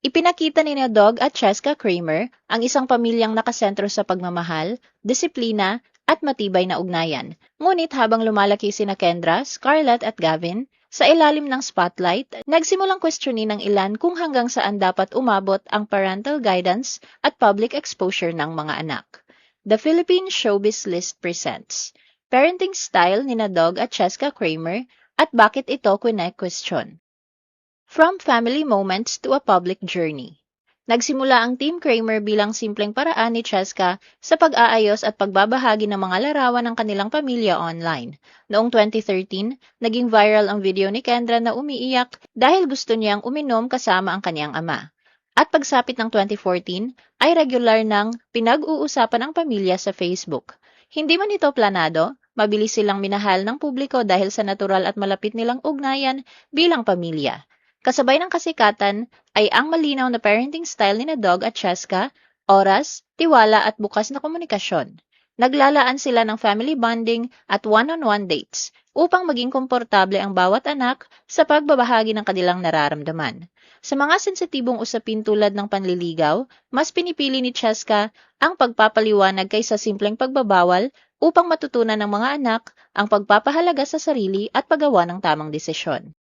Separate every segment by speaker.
Speaker 1: Ipinakita ni Dog at Cheska Kramer ang isang pamilyang nakasentro sa pagmamahal, disiplina, at matibay na ugnayan. Ngunit habang lumalaki sina Kendra, Scarlett at Gavin, sa ilalim ng spotlight, nagsimulang questionin ng ilan kung hanggang saan dapat umabot ang parental guidance at public exposure ng mga anak. The Philippine Showbiz List presents Parenting Style ni Dog at Cheska Kramer at bakit ito question. From family moments to a public journey. Nagsimula ang Team Kramer bilang simpleng paraan ni Cheska sa pag-aayos at pagbabahagi ng mga larawan ng kanilang pamilya online. Noong 2013, naging viral ang video ni Kendra na umiiyak dahil gusto niyang uminom kasama ang kanyang ama. At pagsapit ng 2014, ay regular nang pinag-uusapan ang pamilya sa Facebook. Hindi man ito planado, mabilis silang minahal ng publiko dahil sa natural at malapit nilang ugnayan bilang pamilya. Kasabay ng kasikatan ay ang malinaw na parenting style ni Dog at Cheska, oras, tiwala at bukas na komunikasyon. Naglalaan sila ng family bonding at one-on-one dates upang maging komportable ang bawat anak sa pagbabahagi ng kanilang nararamdaman. Sa mga sensitibong usapin tulad ng panliligaw, mas pinipili ni Cheska ang pagpapaliwanag kaysa simpleng pagbabawal upang matutunan ng mga anak ang pagpapahalaga sa sarili at paggawa ng tamang desisyon.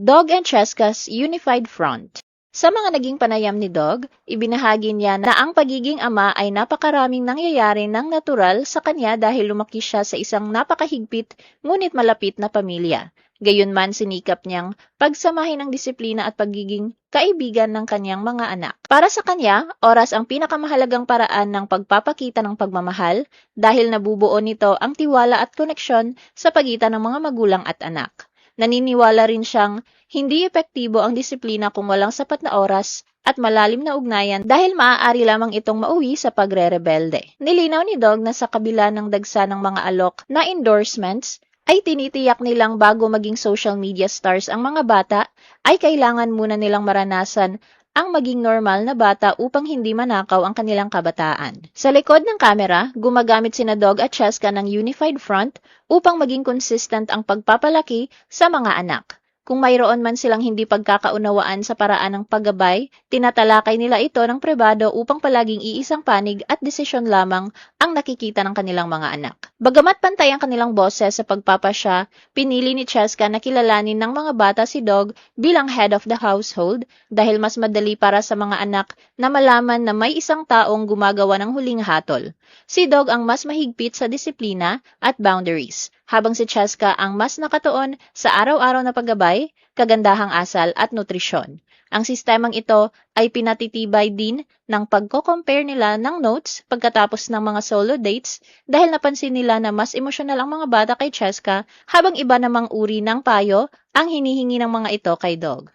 Speaker 1: Dog and Cheska's Unified Front. Sa mga naging panayam ni Dog, ibinahagi niya na ang pagiging ama ay napakaraming nangyayari ng natural sa kanya dahil lumaki siya sa isang napakahigpit ngunit malapit na pamilya. Gayunman sinikap niyang pagsamahin ang disiplina at pagiging kaibigan ng kanyang mga anak. Para sa kanya, oras ang pinakamahalagang paraan ng pagpapakita ng pagmamahal dahil nabubuo nito ang tiwala at koneksyon sa pagitan ng mga magulang at anak. Naniniwala rin siyang hindi epektibo ang disiplina kung walang sapat na oras at malalim na ugnayan dahil maaari lamang itong mauwi sa pagre-rebelde. Nilinaw ni Dog na sa kabila ng dagsa ng mga alok na endorsements, ay tinitiyak nilang bago maging social media stars ang mga bata, ay kailangan muna nilang maranasan ang maging normal na bata upang hindi manakaw ang kanilang kabataan. Sa likod ng kamera, gumagamit sina Dog at Cheska ng Unified Front upang maging consistent ang pagpapalaki sa mga anak. Kung mayroon man silang hindi pagkakaunawaan sa paraan ng paggabay, tinatalakay nila ito ng pribado upang palaging iisang panig at desisyon lamang ang nakikita ng kanilang mga anak. Bagamat pantay ang kanilang boses sa pagpapasya, pinili ni Cheska na kilalanin ng mga bata si Dog bilang head of the household dahil mas madali para sa mga anak na malaman na may isang taong gumagawa ng huling hatol. Si Dog ang mas mahigpit sa disiplina at boundaries, habang si Cheska ang mas nakatuon sa araw-araw na paggabay, kagandahang asal at nutrisyon. Ang sistemang ito ay pinatitibay din ng pagko-compare nila ng notes pagkatapos ng mga solo dates dahil napansin nila na mas emosyonal ang mga bata kay Cheska habang iba namang uri ng payo ang hinihingi ng mga ito kay Dog.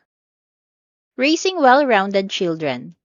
Speaker 1: Raising well-rounded children.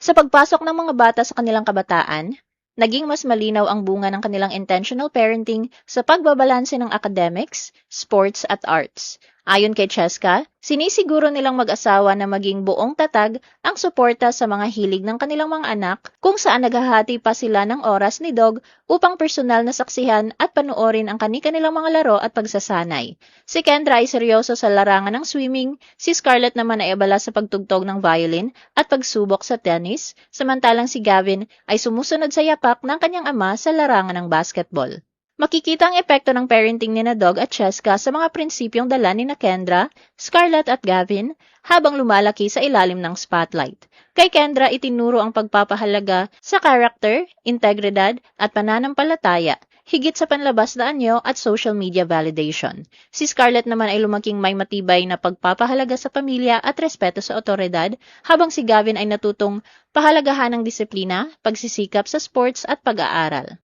Speaker 1: Sa pagpasok ng mga bata sa kanilang kabataan, naging mas malinaw ang bunga ng kanilang intentional parenting sa pagbabalanse ng academics, sports at arts. Ayon kay Cheska, sinisiguro nilang mag-asawa na maging buong tatag ang suporta sa mga hilig ng kanilang mga anak kung saan naghahati pa sila ng oras ni Dog upang personal na saksihan at panoorin ang kanilang mga laro at pagsasanay. Si Kendra ay seryoso sa larangan ng swimming, si Scarlett naman ay abala sa pagtugtog ng violin at pagsubok sa tennis, samantalang si Gavin ay sumusunod sa yapak ng kanyang ama sa larangan ng basketball. Makikita ang epekto ng parenting ni Dog at Cheska sa mga prinsipyong dala ni Kendra, Scarlett at Gavin habang lumalaki sa ilalim ng spotlight. Kay Kendra itinuro ang pagpapahalaga sa character, integridad at pananampalataya, higit sa panlabas na anyo at social media validation. Si Scarlett naman ay lumaking may matibay na pagpapahalaga sa pamilya at respeto sa otoridad, habang si Gavin ay natutong pahalagahan ng disiplina, pagsisikap sa sports at pag-aaral.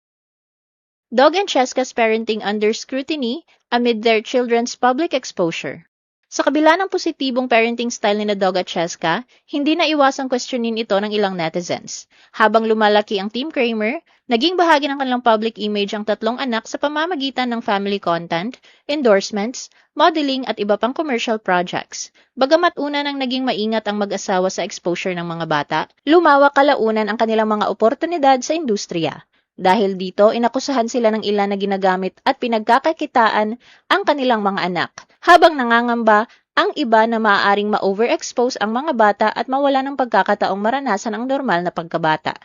Speaker 1: Dog and Cheska's parenting under scrutiny amid their children's public exposure. Sa kabila ng positibong parenting style ni Dog at Cheska, hindi na iwasang questionin ito ng ilang netizens. Habang lumalaki ang Team Kramer, naging bahagi ng kanilang public image ang tatlong anak sa pamamagitan ng family content, endorsements, modeling at iba pang commercial projects. Bagamat una nang naging maingat ang mag-asawa sa exposure ng mga bata, lumawak kalaunan ang kanilang mga oportunidad sa industriya. Dahil dito, inakusahan sila ng ilan na ginagamit at pinagkakakitaan ang kanilang mga anak, habang nangangamba Ang iba na maaaring ma-overexpose ang mga bata at mawala ng pagkakataong maranasan ang normal na pagkabata.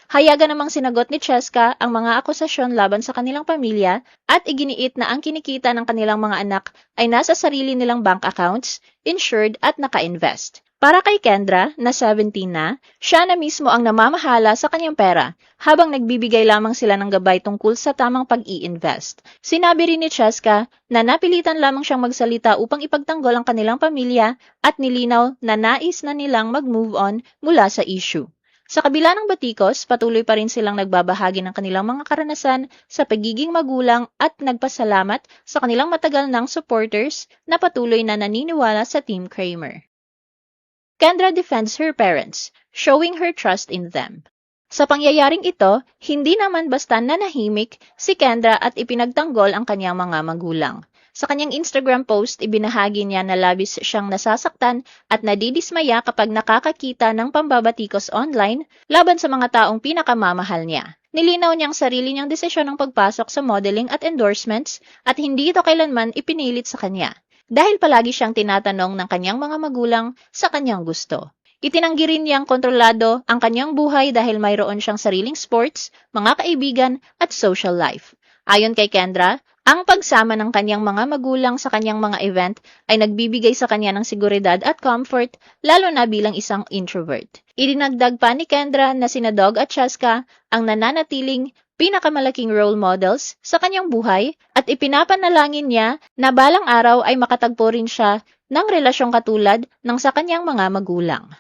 Speaker 1: Hayagan namang sinagot ni Cheska ang mga akusasyon laban sa kanilang pamilya at iginiit na ang kinikita ng kanilang mga anak ay nasa sarili nilang bank accounts, insured at naka-invest. Para kay Kendra, na 17 na, siya na mismo ang namamahala sa kanyang pera habang nagbibigay lamang sila ng gabay tungkol sa tamang pag-i-invest. Sinabi rin ni Cheska na napilitan lamang siyang magsalita upang ipagtanggol ang kanilang pamilya at nilinaw na nais na nilang mag-move on mula sa issue. Sa kabila ng batikos, patuloy pa rin silang nagbabahagi ng kanilang mga karanasan sa pagiging magulang at nagpasalamat sa kanilang matagal ng supporters na patuloy na naniniwala sa Team Kramer. Kendra defends her parents, showing her trust in them. Sa pangyayaring ito, hindi naman basta nanahimik si Kendra at ipinagtanggol ang kanyang mga magulang. Sa kanyang Instagram post, ibinahagi niya na labis siyang nasasaktan at nadidismaya kapag nakakakita ng pambabatikos online laban sa mga taong pinakamamahal niya. Nilinaw niyang sarili niyang desisyon ng pagpasok sa modeling at endorsements at hindi ito kailanman ipinilit sa kanya. Dahil palagi siyang tinatanong ng kanyang mga magulang sa kanyang gusto. Itinanggi rin niyang kontrolado ang kanyang buhay dahil mayroon siyang sariling sports, mga kaibigan at social life. Ayon kay Kendra, ang pagsama ng kanyang mga magulang sa kanyang mga event ay nagbibigay sa kanya ng seguridad at comfort, lalo na bilang isang introvert. Idinagdag pa ni Kendra na sina Dog at Cheska ang nananatiling pinakamalaking role models sa kanyang buhay at ipinapanalangin niya na balang araw ay makatagpo rin siya ng relasyong katulad ng sa kanyang mga magulang.